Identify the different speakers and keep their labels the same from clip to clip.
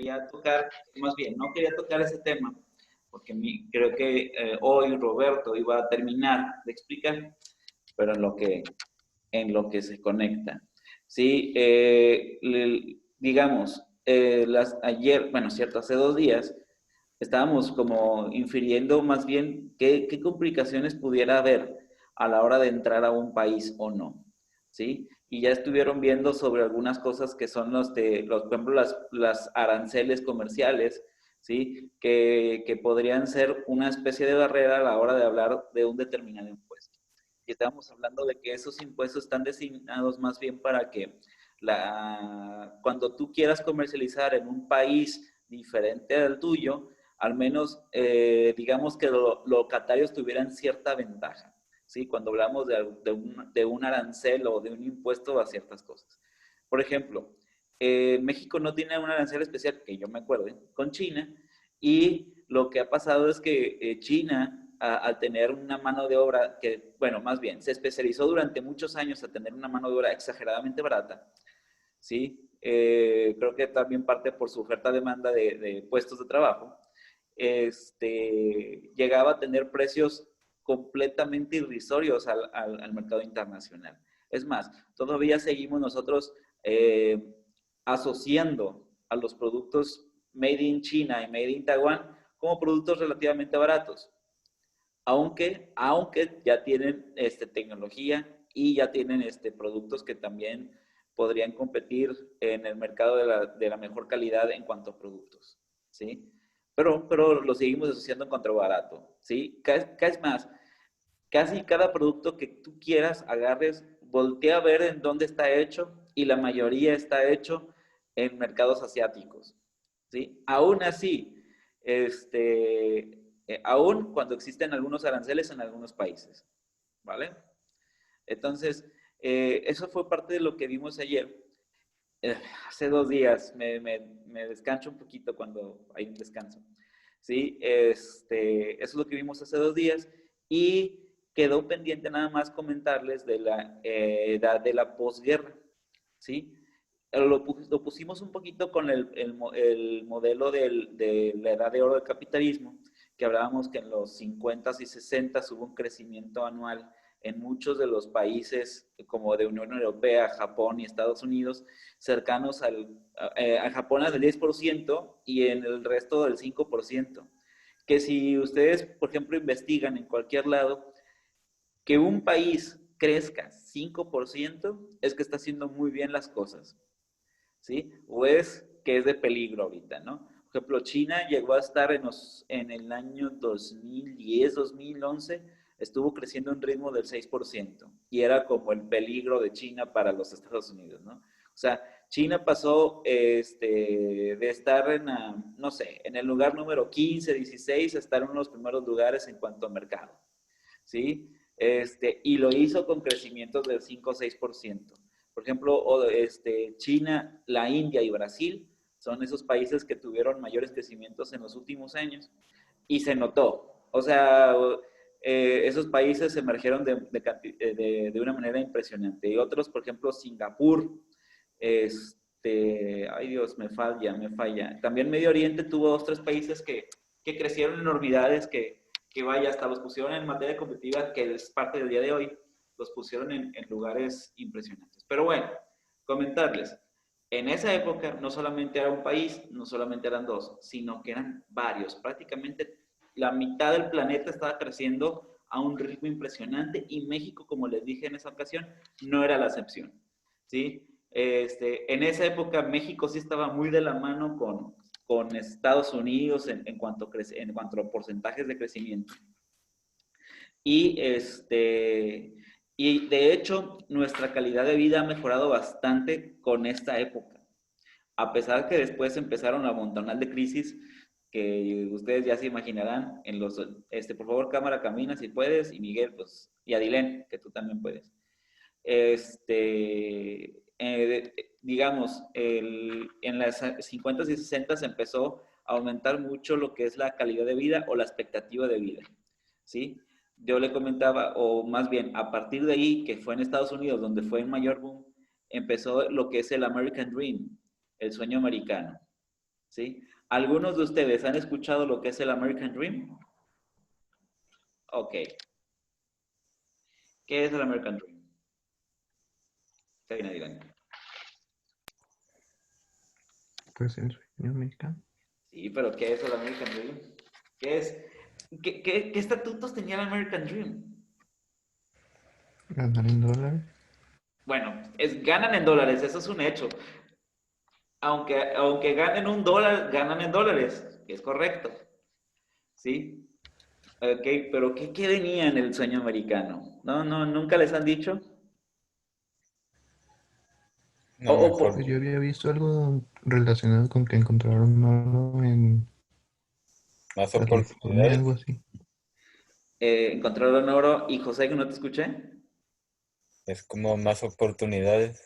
Speaker 1: quería tocar, más bien, no quería tocar ese tema, porque creo que hoy Roberto iba a terminar de explicar, pero en lo que se conecta. Sí, digamos, ayer, bueno, cierto, hace 2 días, estábamos como infiriendo más bien qué complicaciones pudiera haber a la hora de entrar a un país o no, ¿sí? Y ya estuvieron viendo sobre algunas cosas que son por ejemplo, las aranceles comerciales, ¿sí? Que podrían ser una especie de barrera a la hora de hablar de un determinado impuesto. Y estamos hablando de que esos impuestos están designados más bien para que cuando tú quieras comercializar en un país diferente al tuyo, al menos digamos que los locatarios tuvieran cierta ventaja, ¿sí? Cuando hablamos de un arancel o de un impuesto a ciertas cosas. Por ejemplo, México no tiene un arancel especial, que yo me acuerde, con China, y lo que ha pasado es que China, al tener una mano de obra que, bueno, más bien, se especializó durante muchos años a tener una mano de obra exageradamente barata, ¿sí? Creo que también parte por su oferta-demanda de puestos de trabajo, llegaba a tener precios completamente irrisorios al mercado internacional. Es más, todavía seguimos nosotros eh, asociando a los productos made in China y made in Taiwan como productos relativamente baratos, aunque ya tienen tecnología y ya tienen productos que también podrían competir en el mercado de la mejor calidad en cuanto a productos, ¿sí? Pero lo seguimos asociando contra barato, ¿sí? Es más, casi cada producto que tú quieras agarres, voltea a ver en dónde está hecho y la mayoría está hecho en mercados asiáticos, ¿sí? Aún así, aún cuando existen algunos aranceles en algunos países, ¿vale? Entonces, eso fue parte de lo que vimos ayer. Eh, Hace 2 días me descanso un poquito cuando hay un descanso, ¿sí? Eso es lo que vimos hace 2 días y quedó pendiente nada más comentarles de la edad de la posguerra, ¿sí? Lo pusimos un poquito con el modelo de la edad de oro del capitalismo, que hablábamos que en los 50s y 60s hubo un crecimiento anual en muchos de los países como de Unión Europea, Japón y Estados Unidos, cercanos a Japón al 10% y en el resto del 5%. Que si ustedes, por ejemplo, investigan en cualquier lado, que un país crezca 5% es que está haciendo muy bien las cosas, ¿sí? O es que es de peligro ahorita, ¿no? Por ejemplo, China llegó a estar en el año 2010, 2011, estuvo creciendo a un ritmo del 6% y era como el peligro de China para los Estados Unidos, ¿no? O sea, China pasó de estar no sé, en el lugar número 15, 16, a estar en uno de los primeros lugares en cuanto a mercado, ¿sí? Y lo hizo con crecimientos del 5 o 6%. Por ejemplo, China, la India y Brasil son esos países que tuvieron mayores crecimientos en los últimos años y se notó. O sea, esos países emergieron de una manera impresionante. Y otros, por ejemplo, Singapur, ay Dios, me falla. También Medio Oriente tuvo 2, 3 países que crecieron enormidades, que vaya, hasta los pusieron en materia competitiva, que es parte del día de hoy, los pusieron en lugares impresionantes. Pero bueno, comentarles, en esa época no solamente era un país, no solamente eran dos, sino que eran varios. Prácticamente la mitad del planeta estaba creciendo a un ritmo impresionante y México, como les dije en esa ocasión, no era la excepción, ¿sí? En esa época México sí estaba muy de la mano con Estados Unidos en cuanto a porcentajes de crecimiento. Y, y de hecho, nuestra calidad de vida ha mejorado bastante con esta época. A pesar que después empezaron a montonar de crisis que ustedes ya se imaginarán por favor, cámara, camina si puedes, y Miguel, pues, y Adilén, que tú también puedes. Digamos, en las 50 y 60 se empezó a aumentar mucho lo que es la calidad de vida o la expectativa de vida, ¿sí? Yo le comentaba, o más bien, a partir de ahí, que fue en Estados Unidos, donde fue el mayor boom, empezó lo que es el American Dream, el sueño americano, ¿sí? ¿Algunos de ustedes han escuchado lo que es el American Dream? Ok. ¿Qué es el American Dream? Karina, díganme.
Speaker 2: Pues el sueño americano.
Speaker 1: Sí, pero ¿qué es el American Dream? ¿Qué es? ¿Qué estatutos tenía el American Dream?
Speaker 2: Ganar en dólares.
Speaker 1: Bueno, ganan en dólares, eso es un hecho. Aunque ganen un dólar, ganan en dólares, es correcto. ¿Sí? Ok, pero ¿qué venía en el sueño americano? No, no, nunca les han dicho. O,
Speaker 3: No me
Speaker 1: o por,
Speaker 2: Pues
Speaker 3: acuerdo.
Speaker 2: yo había visto algo relacionado con que encontraron oro en
Speaker 3: Más
Speaker 2: California, algo
Speaker 3: oportunidades.
Speaker 2: así.
Speaker 1: encontraron oro y José, que no te escuché,
Speaker 3: Es como más oportunidades.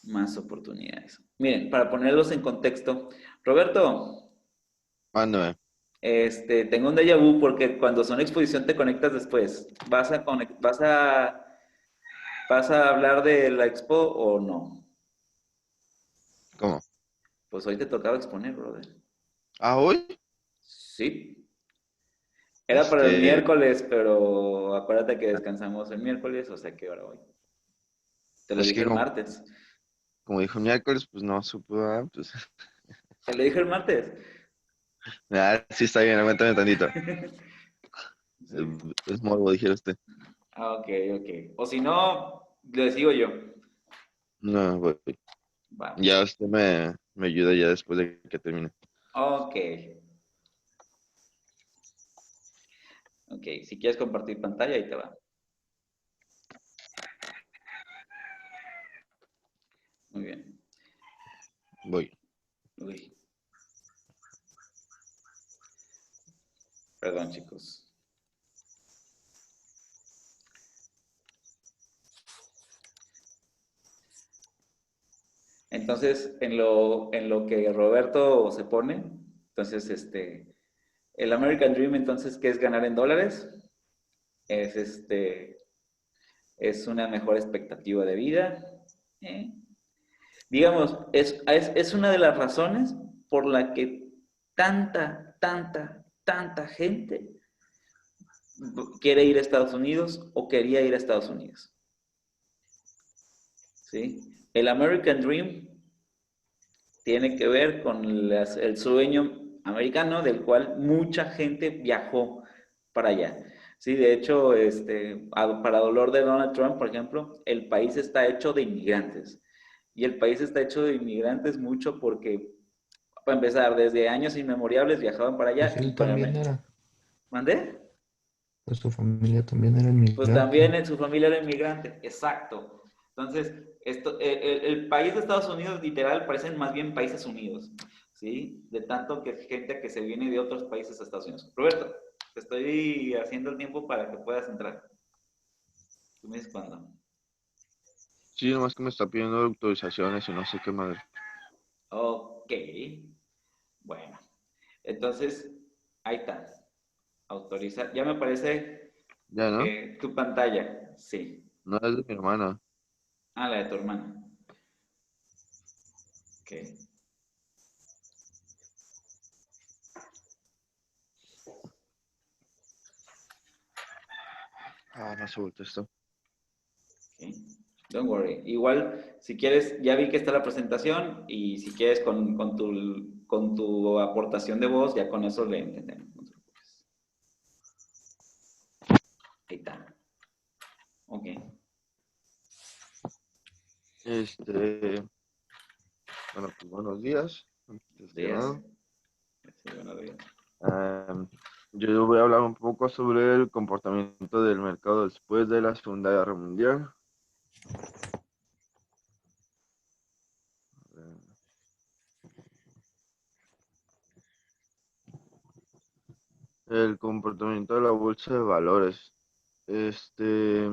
Speaker 1: más oportunidades. Miren, para ponerlos en contexto, Roberto,
Speaker 4: Mándame.
Speaker 1: tengo un déjà vu porque cuando son exposición te conectas después. ¿Vas a hablar de la expo o no?
Speaker 4: ¿Cómo?
Speaker 1: Pues hoy te tocaba exponer, brother.
Speaker 4: Ah, hoy.
Speaker 1: Sí. Era para el
Speaker 4: Este,
Speaker 1: miércoles, pero acuérdate que descansamos el miércoles, o sea que ahora hoy. Te lo
Speaker 4: pues
Speaker 1: dije
Speaker 4: que
Speaker 1: el
Speaker 4: como,
Speaker 1: martes.
Speaker 4: como dijo miércoles, pues no supo, pues.
Speaker 1: Te lo dije el martes.
Speaker 4: Sí está bien, aguántame tantito.
Speaker 1: Sí.
Speaker 4: Es morbo, dijera usted.
Speaker 1: Ah, ok, ok. O si no, le sigo yo.
Speaker 4: No, güey.
Speaker 1: Va.
Speaker 4: Ya usted me ayuda ya después de que termine.
Speaker 1: Ok. Ok. Si quieres compartir pantalla, ahí te va. Muy bien.
Speaker 4: Voy.
Speaker 1: Uy, perdón, chicos. Entonces, en lo que Roberto se pone, entonces, el American Dream, entonces, ¿qué es ganar en dólares? Es es una mejor expectativa de vida. ¿eh? Digamos, es una de las razones por la que tanta gente quiere ir a Estados Unidos o quería ir a Estados Unidos. ¿Sí? El American Dream tiene que ver con el sueño americano del cual mucha gente viajó para allá. Sí, de hecho, para dolor de Donald Trump, por ejemplo, el país está hecho de inmigrantes. Y el país está hecho de inmigrantes mucho porque, para empezar, desde años inmemoriales viajaban para
Speaker 2: Pues
Speaker 1: allá y
Speaker 2: él
Speaker 1: para...
Speaker 2: también era.
Speaker 1: ¿Mandé?
Speaker 2: Pues su familia también era
Speaker 1: Pues también
Speaker 2: inmigrante.
Speaker 1: en su familia era inmigrante, exacto. Entonces, el país de Estados Unidos, literal, parecen más bien países unidos, ¿sí? De tanto que gente que se viene de otros países a Estados Unidos. Roberto, te estoy haciendo el tiempo para que puedas entrar. Tú me dices cuándo.
Speaker 4: Sí, nomás que me está pidiendo autorizaciones y no sé qué madre.
Speaker 1: Ok, bueno. Entonces, ahí está. Autoriza. Ya me aparece
Speaker 4: Ya, ¿no?
Speaker 1: tu pantalla. Sí.
Speaker 4: No es de mi hermana.
Speaker 1: Ah, la de tu hermana. Ok.
Speaker 4: Ah, no se volteó esto.
Speaker 1: Ok. Don't worry. Igual, si quieres, ya vi que está la presentación y si quieres con tu aportación de voz, ya con eso le entendemos. No te preocupes. Ahí está. Ok.
Speaker 4: Bueno, pues buenos días. Antes que
Speaker 1: Días.
Speaker 4: nada.
Speaker 1: Sí, buenos días.
Speaker 4: Am, yo voy a hablar un poco sobre el comportamiento del mercado después de la Segunda Guerra Mundial. El comportamiento de la bolsa de valores. Este,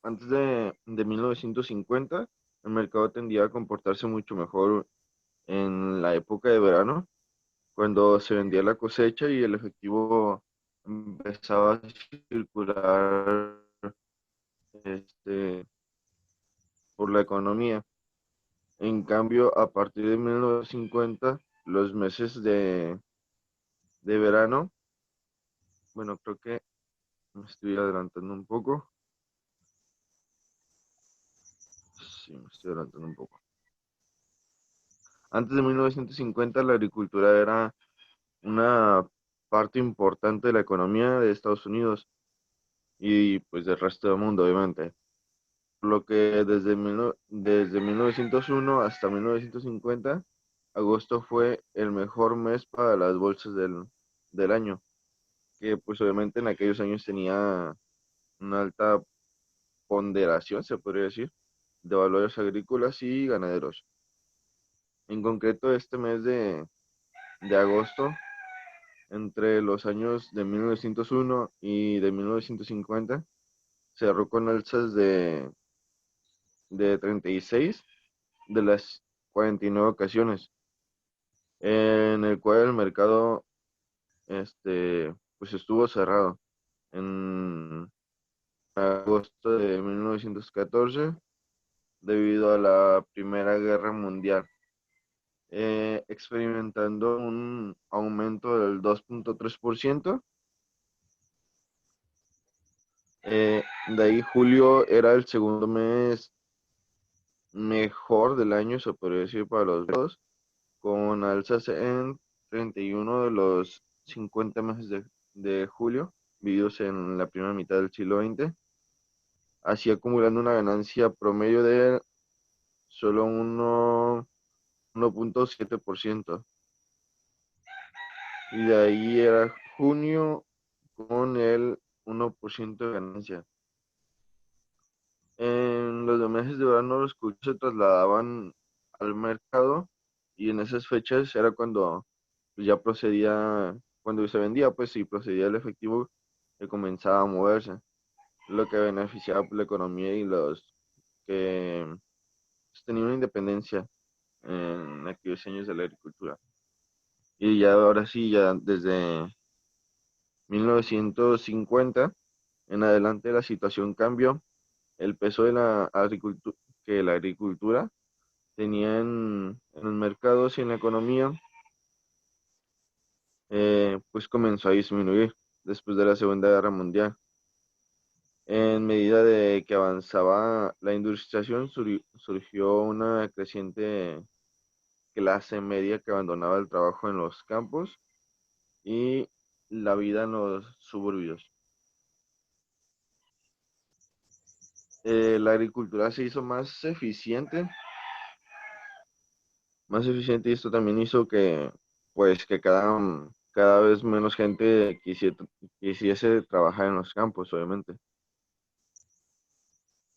Speaker 4: Antes de 1950, el mercado tendía a comportarse mucho mejor en la época de verano, cuando se vendía la cosecha y el efectivo empezaba a circular este, por la economía. En cambio, a partir de 1950, los meses de verano, bueno, creo que me estoy adelantando un poco. Sí, me estoy adelantando un poco. Antes de 1950, la agricultura era una parte importante de la economía de Estados Unidos y pues del resto del mundo, obviamente. Por lo que desde 1901 hasta 1950, agosto fue el mejor mes para las bolsas del año, que pues obviamente en aquellos años tenía una alta ponderación, se podría decir, de valores agrícolas y ganaderos. En concreto, este mes de agosto, entre los años de 1901 y de 1950, cerró con alzas de 36 de las 49 ocasiones, en el cual el mercado pues estuvo cerrado. En agosto de 1914, debido a la Primera Guerra Mundial, experimentando un aumento del 2.3%. De ahí julio era el segundo mes mejor del año, se podría decir, para los dos, con alzas en 31 de los 50 meses de julio, vividos en la primera mitad del siglo XX, así acumulando una ganancia promedio de solo 1.7%. Y de ahí era junio con el 1% de ganancia. En los meses de verano los cultivos se trasladaban al mercado y en esas fechas era cuando pues, ya procedía, cuando se vendía, pues sí procedía el efectivo que comenzaba a moverse, lo que beneficiaba pues, la economía y los que pues, tenían una independencia en aquellos años de la agricultura. Y ya ahora sí, ya desde 1950 en adelante la situación cambió. El peso de la agricultura, que la agricultura tenía en los mercados y en la economía, pues comenzó a disminuir después de la Segunda Guerra Mundial. En medida de que avanzaba la industrialización, surgió una creciente clase media que abandonaba el trabajo en los campos y la vida en los suburbios. La agricultura se hizo más eficiente y esto también hizo que, pues, que cada vez menos gente quisiese trabajar en los campos, obviamente.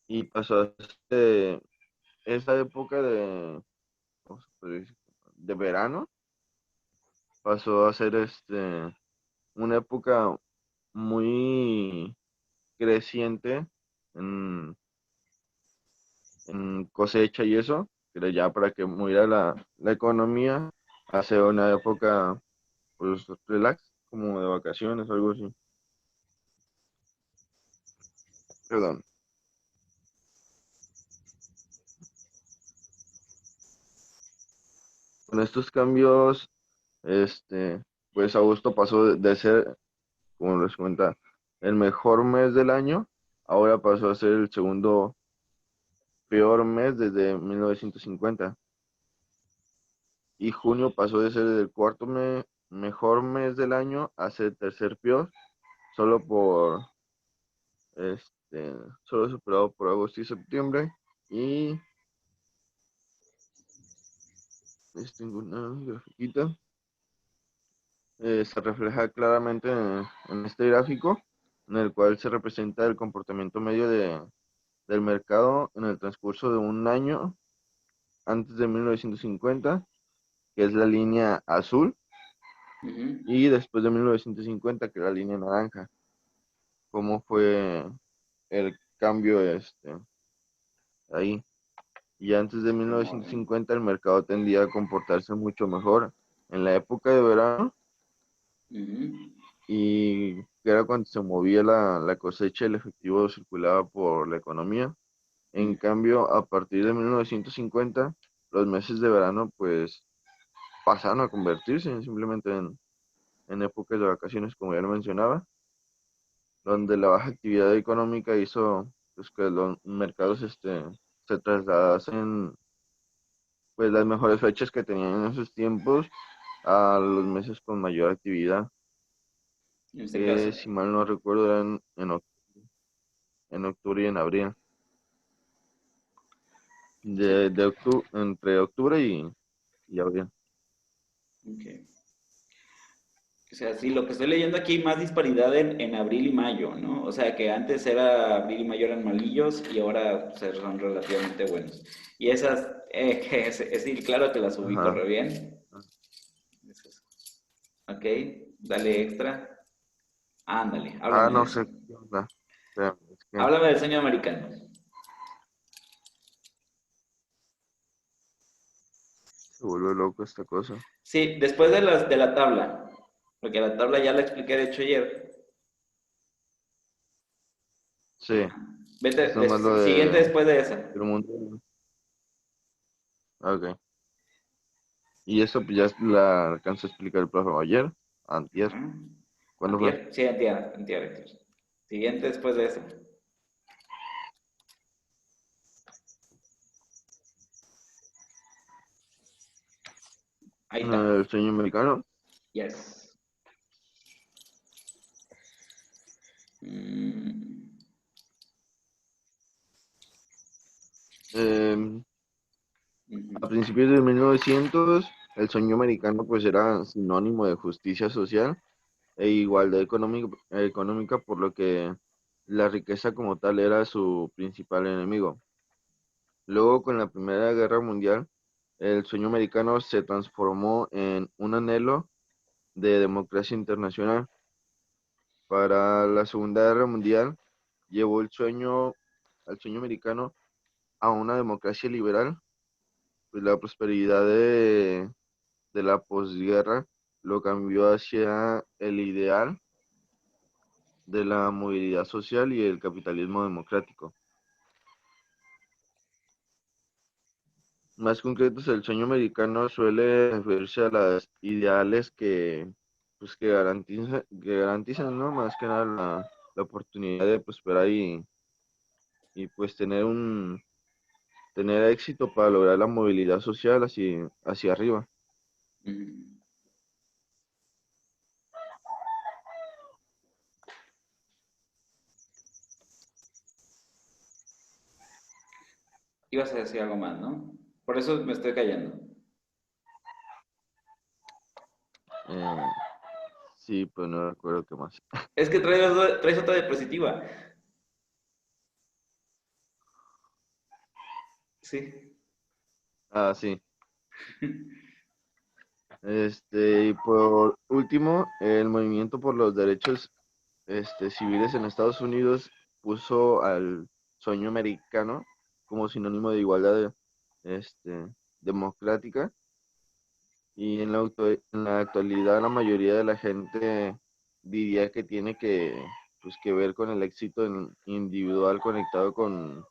Speaker 4: Y pasó a ser esa época ¿cómo se puede decir? De verano, pasó a ser una época muy creciente en, en cosecha y eso, pero ya para que muriera la economía, hace una época pues relax, como de vacaciones o algo así. Perdón. Con estos cambios, pues agosto pasó de ser, como les cuenta, el mejor mes del año, ahora pasó a ser el segundo peor mes desde 1950. Y junio pasó de ser el cuarto mejor mes del año a ser el tercer peor, solo por, este, solo superado por agosto y septiembre. Y tengo una grafiquita. Se refleja claramente en este gráfico, en el cual se representa el comportamiento medio del mercado en el transcurso de un año antes de 1950, que es la línea azul,
Speaker 1: Ujú.
Speaker 4: y después de 1950, que es la línea naranja. Cómo fue el cambio ahí. Y antes de
Speaker 1: Muy bien.
Speaker 4: 1950 el mercado tendía a comportarse mucho mejor. En la época de verano,
Speaker 1: Ujú.
Speaker 4: y que era cuando se movía la cosecha, el efectivo circulaba por la economía. En cambio, a partir de 1950, los meses de verano, pues pasaron a convertirse simplemente en épocas de vacaciones, como ya lo mencionaba, donde la baja actividad económica hizo pues, que los mercados se trasladasen pues las mejores fechas que tenían en esos tiempos a los meses con mayor actividad,
Speaker 1: En este
Speaker 4: que
Speaker 1: caso.
Speaker 4: si mal no recuerdo eran en octubre y en abril,
Speaker 1: Sí.
Speaker 4: entre octubre y abril.
Speaker 1: Ok. O sea, sí, lo que estoy leyendo aquí, más disparidad en abril y mayo, ¿no? O sea, que antes era abril y mayo eran malillos y ahora pues, son relativamente buenos. Y esas, sí, claro que las ubico
Speaker 4: Ajá.
Speaker 1: re bien. Ok, dale extra. Ándale,
Speaker 4: Ah,
Speaker 1: háblame de
Speaker 4: no
Speaker 1: eso.
Speaker 4: sé qué onda. Espérame, es que
Speaker 1: Háblame del sueño americano.
Speaker 4: se vuelve loco esta cosa.
Speaker 1: Sí, después de la tabla, porque la tabla ya la expliqué de hecho ayer.
Speaker 4: Sí,
Speaker 1: Vete,
Speaker 4: es nomás lo
Speaker 1: siguiente después de esa.
Speaker 4: del mundo. Ok. Y eso pues, ya la alcanzó a explicar el profe ayer, antier.
Speaker 1: Ajá.
Speaker 4: ¿Cuándo fue?
Speaker 1: Antier, sí, antier, antier, antier. Siguiente después de esa. Ahí está.
Speaker 4: El sueño americano.
Speaker 1: Yes. Mm,
Speaker 4: Eh, a
Speaker 1: ujú.
Speaker 4: principios de 1900, el sueño americano pues era sinónimo de justicia social e igualdad económica, por lo que la riqueza como tal era su principal enemigo. Luego, con la Primera Guerra Mundial, el sueño americano se transformó en un anhelo de democracia internacional. Para la Segunda Guerra Mundial, llevó al sueño americano a una democracia liberal, pues la prosperidad de la posguerra lo cambió hacia el ideal de la movilidad social y el capitalismo democrático. Más concretos, el sueño americano suele referirse a las ideales pues, que garantizan, ¿no? Más que nada la oportunidad de prosperar y pues tener éxito para lograr la movilidad social hacia arriba.
Speaker 1: Ujú. Ibas a decir algo más, ¿no? Por eso me estoy callando.
Speaker 4: Eh, sí, pues no recuerdo qué más.
Speaker 1: Es que traes otra diapositiva. Sí.
Speaker 4: Ah, sí. Y por último, el movimiento por los derechos civiles en Estados Unidos puso al sueño americano como sinónimo de igualdad este, democrática y en la actualidad la mayoría de la gente diría que tiene pues, que ver con el éxito individual conectado con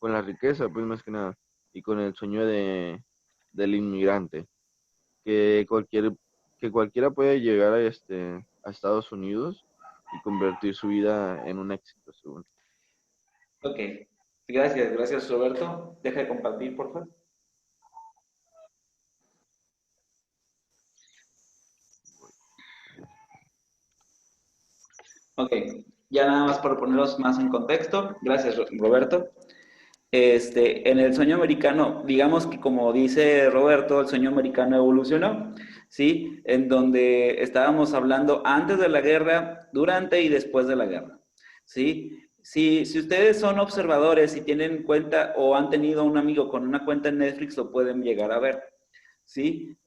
Speaker 4: la riqueza, pues más que nada, y con el sueño del inmigrante, que que cualquiera puede llegar a Estados Unidos y convertir su vida en un éxito, según.
Speaker 1: Ok. Gracias, gracias Roberto. Deja de compartir, por favor. Ok. Ya nada más para ponerlos más en contexto. Gracias, Roberto. En el sueño americano, digamos que como dice Roberto, el sueño americano evolucionó, ¿sí? En donde estábamos hablando antes de la guerra, durante y después de la guerra, ¿sí? Si ustedes son observadores y tienen cuenta o han tenido un amigo con una cuenta en Netflix, lo pueden llegar a ver, ¿sí?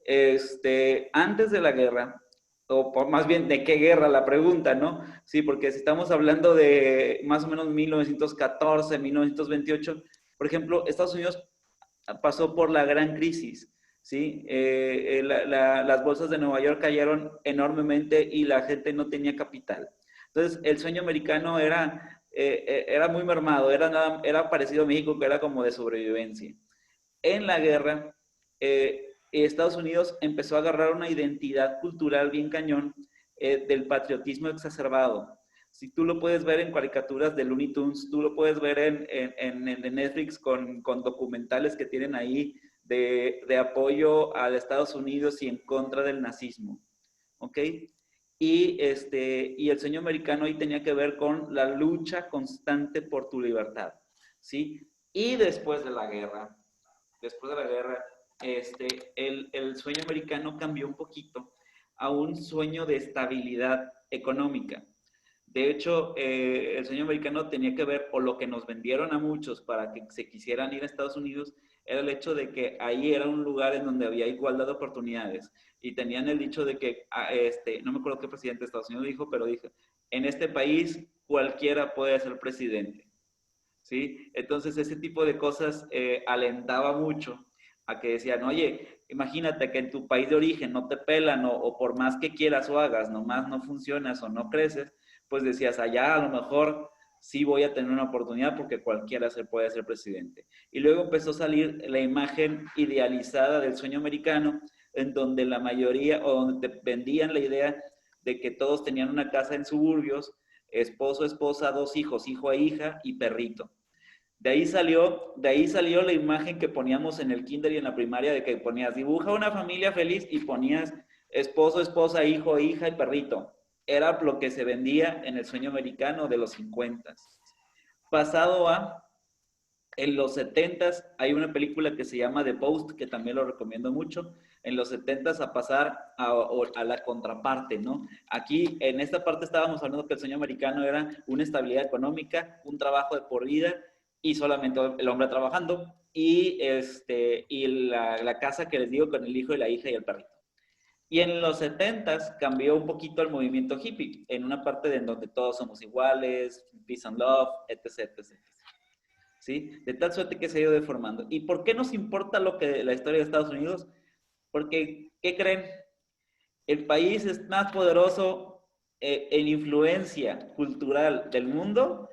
Speaker 1: Antes de la guerra, o por, más bien de qué guerra la pregunta, ¿no? Sí, porque si estamos hablando de más o menos 1914, 1928, por ejemplo, Estados Unidos pasó por la gran crisis, ¿sí? Las bolsas de Nueva York cayeron enormemente y la gente no tenía capital. Entonces, el sueño americano era muy mermado, era parecido a México, que era como de sobrevivencia. En la guerra, Estados Unidos empezó a agarrar una identidad cultural bien cañón del patriotismo exacerbado. Si tú lo puedes ver en caricaturas de Looney Tunes, tú lo puedes ver en Netflix con documentales que tienen ahí de apoyo a Estados Unidos y en contra del nazismo. ¿Ok? Y el sueño americano ahí tenía que ver con la lucha constante por tu libertad. ¿Sí? Y después de la guerra, el sueño americano cambió un poquito a un sueño de estabilidad económica. De hecho, el sueño americano tenía que ver, o lo que nos vendieron a muchos para que se quisieran ir a Estados Unidos, era el hecho de que ahí era un lugar en donde había igualdad de oportunidades. Y tenían el dicho de que, no me acuerdo qué presidente de Estados Unidos dijo, pero dijo, en este país cualquiera puede ser presidente. ¿Sí? Entonces, ese tipo de cosas alentaba mucho a que decían, oye, imagínate que en tu país de origen no te pelan o por más que quieras o hagas, nomás no funcionas o no creces, pues decías, allá a lo mejor sí voy a tener una oportunidad porque cualquiera se puede ser presidente. Y luego empezó a salir la imagen idealizada del sueño americano, en donde la mayoría, o donde te vendían la idea de que todos tenían una casa en suburbios, esposo, esposa, 2 hijos, hijo e hija y perrito. De ahí salió la imagen que poníamos en el kinder y en la primaria de que ponías, dibuja una familia feliz y ponías esposo, esposa, hijo, hija y perrito. Era lo que se vendía en el sueño americano de los 50. Pasado en los 70 hay una película que se llama The Post, que también lo recomiendo mucho. En los 70 a pasar a la contraparte, ¿no? Aquí, en esta parte estábamos hablando que el sueño americano era una estabilidad económica, un trabajo de por vida y solamente el hombre trabajando y la casa que les digo con el hijo y la hija y el perrito. Y en los 70 cambió un poquito el movimiento hippie, en una parte de donde todos somos iguales, peace and love, etc, etc. ¿Sí? De tal suerte que se ha ido deformando. ¿Y por qué nos importa la historia de Estados Unidos? Porque, ¿qué creen? El país es más poderoso en influencia cultural del mundo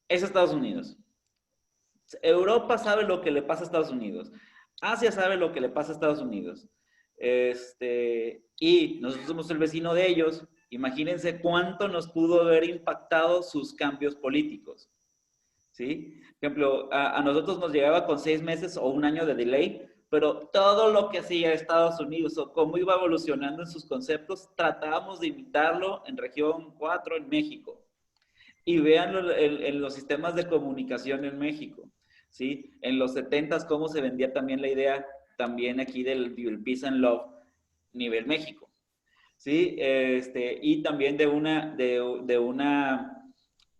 Speaker 1: es Estados Unidos. Europa sabe lo que le pasa a Estados Unidos. Asia sabe lo que le pasa a Estados Unidos. Y nosotros somos el vecino de ellos. Imagínense cuánto nos pudo haber impactado sus cambios políticos. ¿Sí? Por ejemplo, a nosotros nos llegaba con 6 meses o un año de delay, pero todo lo que hacía Estados Unidos o cómo iba evolucionando en sus conceptos, tratábamos de imitarlo en región 4 en México. Y véanlo en los sistemas de comunicación en México. ¿Sí? En los 70s, cómo se vendía también la idea, también aquí del Peace and Love, nivel México. ¿Sí? Y también de una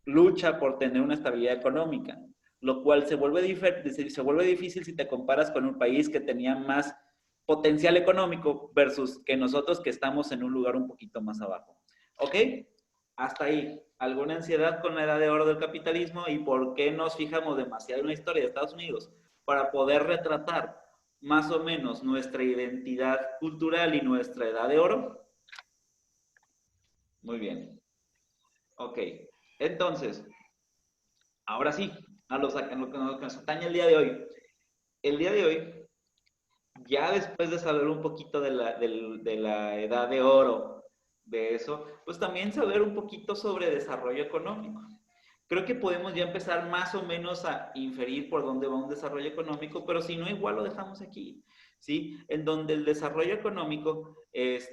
Speaker 1: lucha por tener una estabilidad económica, lo cual se vuelve difícil si te comparas con un país que tenía más potencial económico versus que nosotros que estamos en un lugar un poquito más abajo. ¿Ok? Hasta ahí. ¿Alguna ansiedad con la edad de oro del capitalismo y por qué nos fijamos demasiado en la historia de Estados Unidos? Para poder retratar más o menos nuestra identidad cultural y nuestra edad de oro. Muy bien. Ok. Entonces, ahora sí, a lo que nos atañe el día de hoy. El día de hoy, ya después de saber un poquito de la edad de oro, de eso, pues también saber un poquito sobre desarrollo económico. Creo que podemos ya empezar más o menos a inferir por dónde va un desarrollo económico, pero si no, igual lo dejamos aquí, ¿sí? En donde el desarrollo económico, es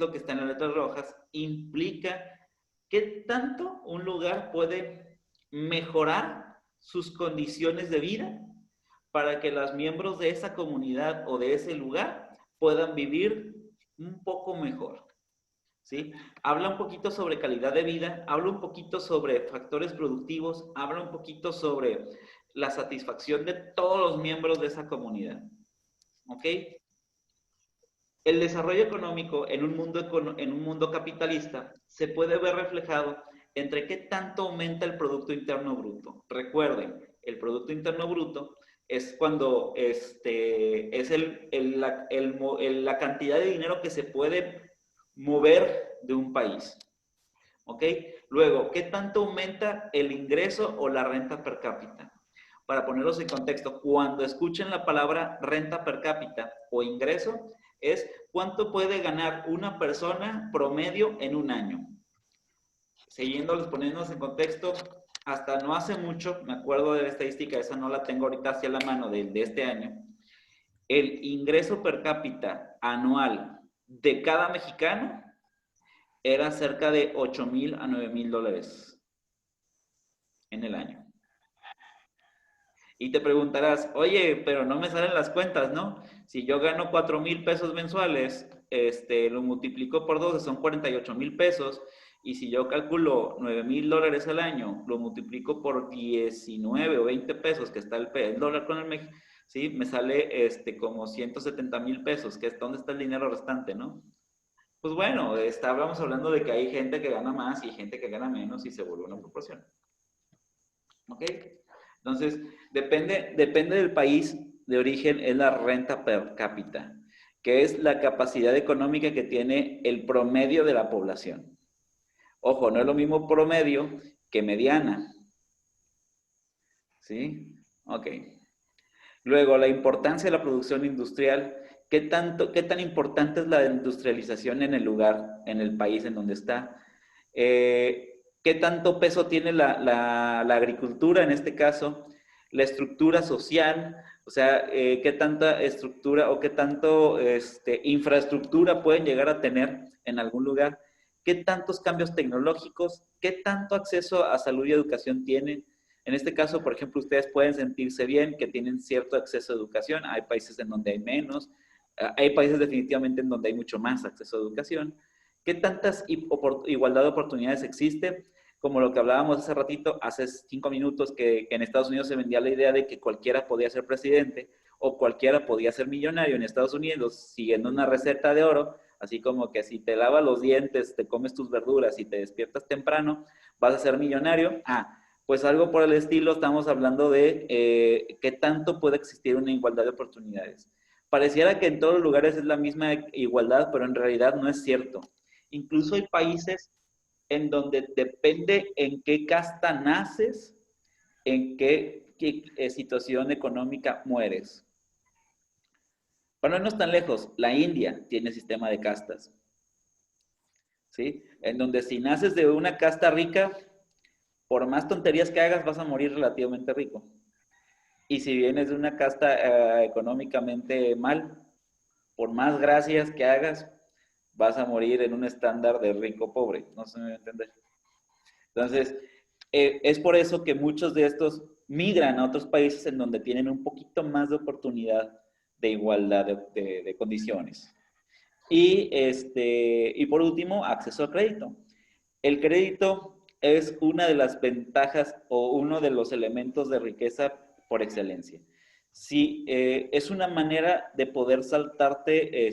Speaker 1: lo que está en las letras rojas, implica qué tanto un lugar puede mejorar sus condiciones de vida para que los miembros de esa comunidad o de ese lugar puedan vivir un poco mejor. ¿Sí? Habla un poquito sobre calidad de vida, habla un poquito sobre factores productivos, habla un poquito sobre la satisfacción de todos los miembros de esa comunidad. ¿Ok? El desarrollo económico en un mundo capitalista se puede ver reflejado entre qué tanto aumenta el Producto Interno Bruto. Recuerden, el Producto Interno Bruto es cuando es la cantidad de dinero que se puede mover de un país. ¿Ok? Luego, ¿qué tanto aumenta el ingreso o la renta per cápita? Para ponerlos en contexto, cuando escuchen la palabra renta per cápita o ingreso, es cuánto puede ganar una persona promedio en un año. Siguiéndolos, poniéndonos en contexto, hasta no hace mucho, me acuerdo de la estadística, esa no la tengo ahorita hacia la mano de este año, el ingreso per cápita anual de cada mexicano era cerca de 8,000 a 9,000 dólares en el año. Y te preguntarás, oye, pero no me salen las cuentas, ¿no? Si yo gano 4,000 pesos mensuales, lo multiplico por 12, son 48,000 pesos. Y si yo calculo 9,000 dólares al año, lo multiplico por 19 o 20 pesos, que está el dólar con el México, ¿sí? Me sale como 170,000 pesos, que es donde está el dinero restante, ¿no? Pues bueno, estábamos hablando de que hay gente que gana más y gente que gana menos y se vuelve una proporción. ¿Ok? Entonces, depende del país de origen, es la renta per cápita, que es la capacidad económica que tiene el promedio de la población. Ojo, no es lo mismo promedio que mediana. ¿Sí? Ok. Luego, la importancia de la producción industrial. ¿Qué tan importante es la industrialización en el lugar, en el país en donde está? ¿Qué tanto peso tiene la agricultura en este caso? La estructura social, o sea, qué tanta estructura o qué tanto infraestructura pueden llegar a tener en algún lugar, qué tantos cambios tecnológicos, qué tanto acceso a salud y educación tienen. En este caso, por ejemplo, ustedes pueden sentirse bien que tienen cierto acceso a educación, hay países en donde hay menos, hay países definitivamente en donde hay mucho más acceso a educación. ¿Qué tantas igualdad de oportunidades existe? Como lo que hablábamos hace ratito, hace 5 minutos, que en Estados Unidos se vendía la idea de que cualquiera podía ser presidente o cualquiera podía ser millonario en Estados Unidos siguiendo una receta de oro, así como que si te lavas los dientes, te comes tus verduras y te despiertas temprano, vas a ser millonario. Pues algo por el estilo, estamos hablando de qué tanto puede existir una igualdad de oportunidades. Pareciera que en todos los lugares es la misma igualdad, pero en realidad no es cierto. Incluso hay países en donde depende en qué casta naces, en qué situación económica mueres. Para no irnos tan lejos, la India tiene sistema de castas, ¿sí? En donde si naces de una casta rica, por más tonterías que hagas, vas a morir relativamente rico. Y si vienes de una casta económicamente mal, por más gracias que hagas, vas a morir en un estándar de rico-pobre. No se me va a entender. Entonces, es por eso que muchos de estos migran a otros países en donde tienen un poquito más de oportunidad de igualdad de condiciones. Y por último, acceso a crédito. El crédito es una de las ventajas o uno de los elementos de riqueza por excelencia. Sí, es una manera de poder saltarte,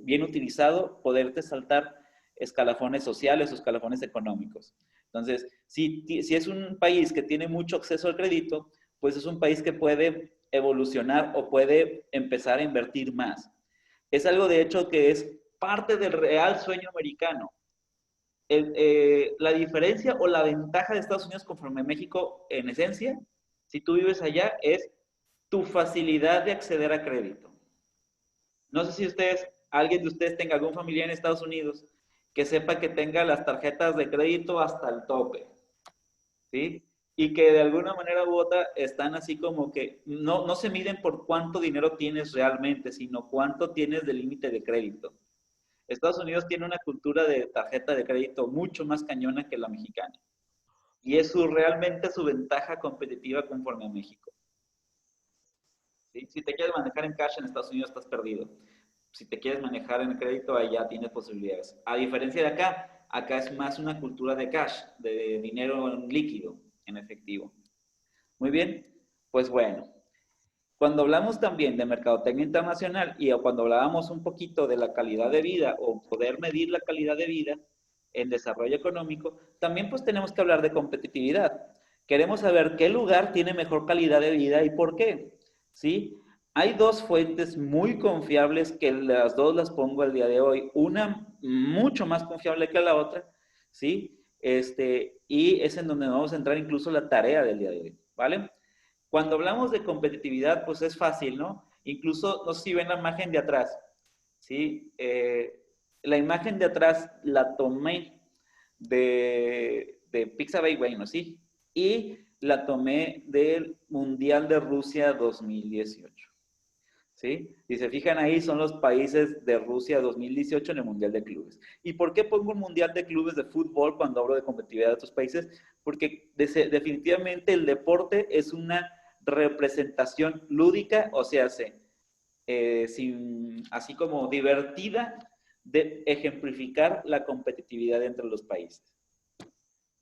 Speaker 1: bien utilizado, poderte saltar escalafones sociales o escalafones económicos. Entonces, si es un país que tiene mucho acceso al crédito, pues es un país que puede evolucionar o puede empezar a invertir más. Es algo, de hecho, que es parte del real sueño americano. La diferencia o la ventaja de Estados Unidos conforme a México, en esencia, si tú vives allá, es tu facilidad de acceder a crédito. No sé si alguien de ustedes tenga algún familiar en Estados Unidos que sepa que tenga las tarjetas de crédito hasta el tope, ¿sí? Y que de alguna manera u otra están así como que no se miden por cuánto dinero tienes realmente, sino cuánto tienes de límite de crédito. Estados Unidos tiene una cultura de tarjeta de crédito mucho más cañona que la mexicana. Y es realmente su ventaja competitiva conforme a México. ¿Sí? Si te quieres manejar en cash en Estados Unidos estás perdido. Si te quieres manejar en crédito, allá tienes posibilidades. A diferencia de acá es más una cultura de cash, de dinero líquido, en efectivo. Muy bien, pues bueno. Cuando hablamos también de mercadotecnia internacional y cuando hablábamos un poquito de la calidad de vida o poder medir la calidad de vida en desarrollo económico, también pues tenemos que hablar de competitividad. Queremos saber qué lugar tiene mejor calidad de vida y por qué, ¿sí? Hay dos fuentes muy confiables que las dos las pongo el día de hoy. Una mucho más confiable que la otra, ¿sí? Y es en donde vamos a entrar incluso la tarea del día de hoy, ¿vale? Cuando hablamos de competitividad, pues es fácil, ¿no? Incluso, no sé si ven la imagen de atrás. ¿sí? La imagen de atrás la tomé de Pixabay, bueno, sí, y la tomé del Mundial de Rusia 2018. ¿Sí? Si se fijan ahí, son los países de Rusia 2018 en el Mundial de Clubes. ¿Y por qué pongo un Mundial de Clubes de fútbol cuando hablo de competitividad de otros países? Porque definitivamente el deporte es una representación lúdica, o sea, así como divertida, de ejemplificar la competitividad entre los países.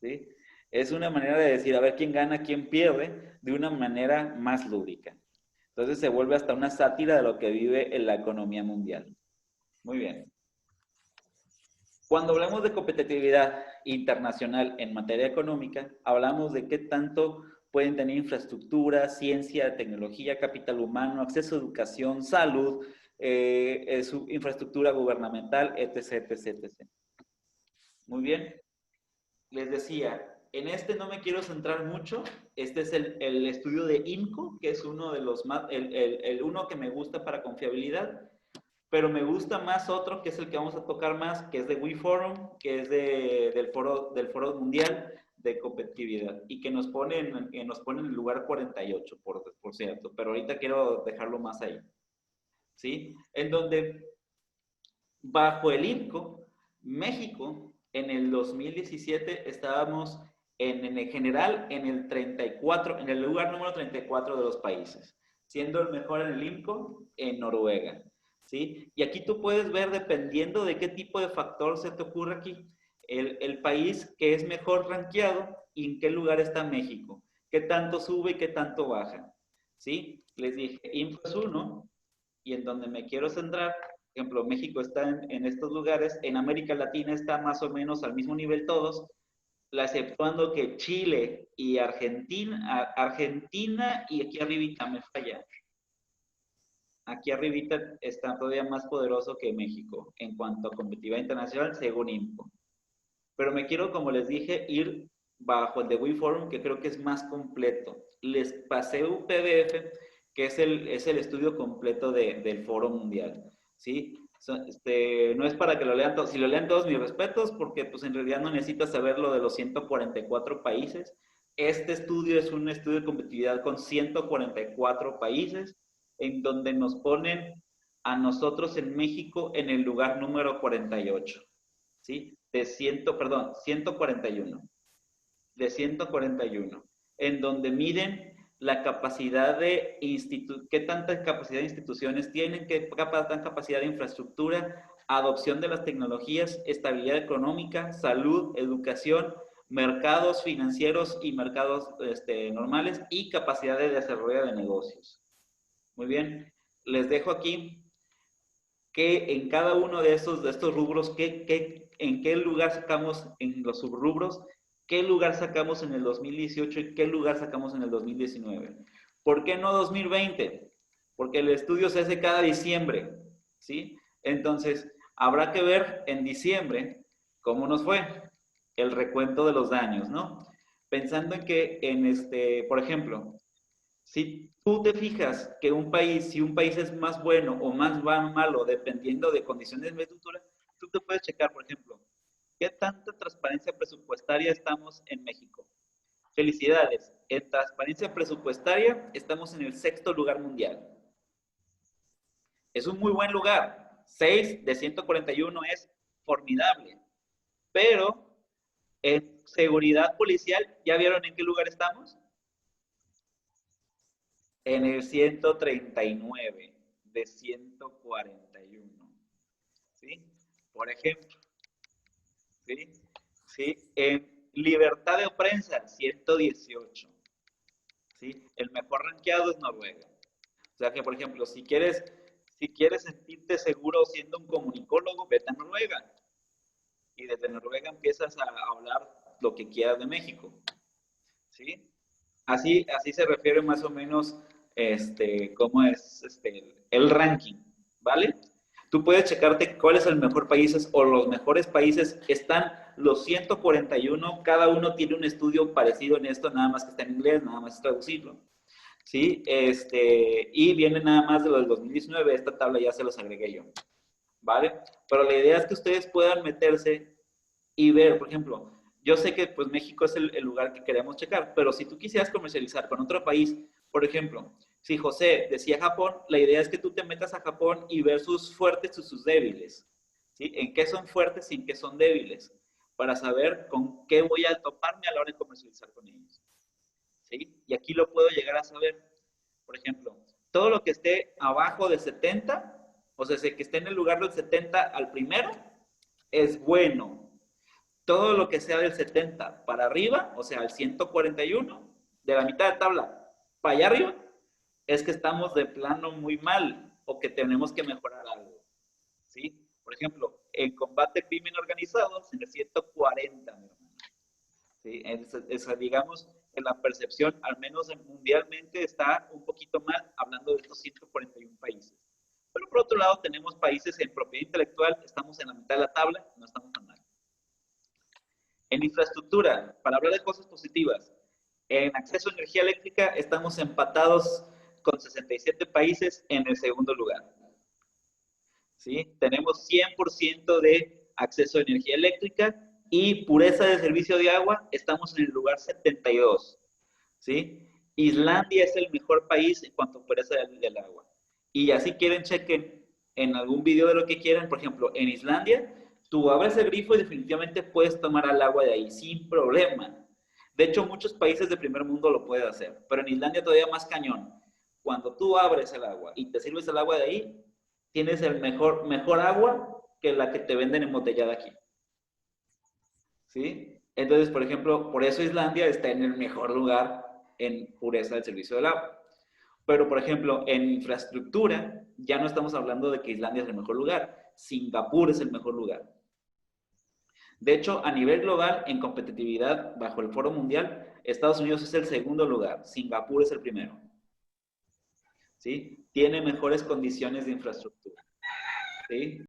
Speaker 1: ¿Sí? Es una manera de decir, a ver quién gana, quién pierde, de una manera más lúdica. Entonces se vuelve hasta una sátira de lo que vive en la economía mundial. Muy bien. Cuando hablamos de competitividad internacional en materia económica, hablamos de qué tanto pueden tener infraestructura, ciencia, tecnología, capital humano, acceso a educación, salud, su infraestructura gubernamental, etc, etc, etc. Muy bien. Les decía, en este no me quiero centrar mucho. Este es el estudio de INCO, que es uno de los más, el uno que me gusta para confiabilidad, pero me gusta más otro, que es el que vamos a tocar más, que es de WeForum, que es del foro mundial de competitividad, y que nos pone en el lugar 48, por cierto, pero ahorita quiero dejarlo más ahí, ¿sí? En donde, bajo el INCO, México, en el 2017 estábamos en general en el 34, en el lugar número 34 de los países, siendo el mejor en el INCO en Noruega, ¿sí? Y aquí tú puedes ver, dependiendo de qué tipo de factor se te ocurre aquí, el país que es mejor rankeado y en qué lugar está México, qué tanto sube y qué tanto baja, ¿sí? Les dije, INCO es 1, y en donde me quiero centrar, por ejemplo, México está en estos lugares, en América Latina está más o menos al mismo nivel todos, exceptuando que Chile y Argentina y aquí arribita me falla. Aquí arribita está todavía más poderoso que México en cuanto a competitividad internacional según INCO. Pero me quiero, como les dije, ir bajo el de WeForum, que creo que es más completo. Les pasé un PDF, que es el estudio completo del Foro Mundial, ¿sí? No es para que lo lean todos. Si lo lean todos, mis respetos, porque pues en realidad no necesitas saber lo de los 144 países. Este estudio es un estudio de competitividad con 144 países, en donde nos ponen a nosotros en México en el lugar número 48, ¿sí? De 141. De 141. En donde miden la capacidad de qué tanta capacidad de instituciones tienen, qué tanta capacidad de infraestructura, adopción de las tecnologías, estabilidad económica, salud, educación, mercados financieros y mercados normales y capacidad de desarrollo de negocios. Muy bien, les dejo aquí que en cada uno de estos rubros, en qué lugar sacamos en los subrubros, qué lugar sacamos en el 2018 y qué lugar sacamos en el 2019. ¿Por qué no 2020? Porque el estudio se hace cada diciembre, ¿sí? Entonces, habrá que ver en diciembre cómo nos fue el recuento de los daños, ¿no? Pensando en que, por ejemplo, si tú te fijas que si un país es más bueno o más malo, dependiendo de condiciones de estructura, tú te puedes checar, por ejemplo, ¿qué tanta transparencia presupuestaria estamos en México? Felicidades, en transparencia presupuestaria estamos en el 6º lugar mundial. Es un muy buen lugar, 6 de 141 es formidable, pero en seguridad policial, ¿ya vieron en qué lugar estamos? En el 139 de 141, ¿sí? Por ejemplo, ¿sí? ¿Sí? En libertad de prensa, 118, ¿sí? El mejor rankeado es Noruega. O sea que, por ejemplo, si quieres sentirte seguro siendo un comunicólogo, vete a Noruega. Y desde Noruega empiezas a hablar lo que quieras de México, ¿sí? Así se refiere más o menos cómo es el ranking, ¿vale? Tú puedes checarte cuál es el mejor país o los mejores países. Están los 141, cada uno tiene un estudio parecido en esto, nada más que está en inglés, nada más es traducirlo, ¿sí? Y viene nada más de lo del 2019, esta tabla ya se los agregué yo, ¿vale? Pero la idea es que ustedes puedan meterse y ver, por ejemplo, yo sé que pues México es el lugar que queremos checar, pero si tú quisieras comercializar con otro país, por ejemplo, si José decía Japón, la idea es que tú te metas a Japón y ver sus fuertes y sus débiles, ¿sí? En qué son fuertes y en qué son débiles, para saber con qué voy a toparme a la hora de comercializar con ellos, ¿sí? Y aquí lo puedo llegar a saber. Por ejemplo, todo lo que esté abajo de 70, o sea, que esté en el lugar del 70 al primero, es bueno. Todo lo que sea del 70 para arriba, o sea, al 141, de la mitad de tabla para allá arriba, es que estamos de plano muy mal o que tenemos que mejorar algo, ¿sí? Por ejemplo, en combate crimen organizado, en el 140, mi hermano, ¿sí? Digamos, en la percepción, al menos mundialmente, está un poquito mal, hablando de estos 141 países. Pero por otro lado, tenemos países en propiedad intelectual, estamos en la mitad de la tabla, no estamos tan mal. En infraestructura, para hablar de cosas positivas, en acceso a energía eléctrica estamos empatados con 67 países en el segundo lugar. ¿Sí? Tenemos 100% de acceso a energía eléctrica y pureza de servicio de agua, estamos en el lugar 72. ¿Sí? Islandia es el mejor país en cuanto a pureza del agua. Y así quieren, chequen en algún video de lo que quieran, por ejemplo, en Islandia, tú abres el grifo y definitivamente puedes tomar el agua de ahí sin problema. De hecho, muchos países de primer mundo lo pueden hacer, pero en Islandia todavía más cañón. Cuando tú abres el agua y te sirves el agua de ahí, tienes el mejor agua que la que te venden embotellada aquí. ¿Sí? Entonces, por ejemplo, por eso Islandia está en el mejor lugar en pureza del servicio del agua. Pero, por ejemplo, en infraestructura, ya no estamos hablando de que Islandia es el mejor lugar. Singapur es el mejor lugar. De hecho, a nivel global, en competitividad bajo el Foro Mundial, Estados Unidos es el segundo lugar, Singapur es el primero. ¿Sí? Tiene mejores condiciones de infraestructura. ¿Sí?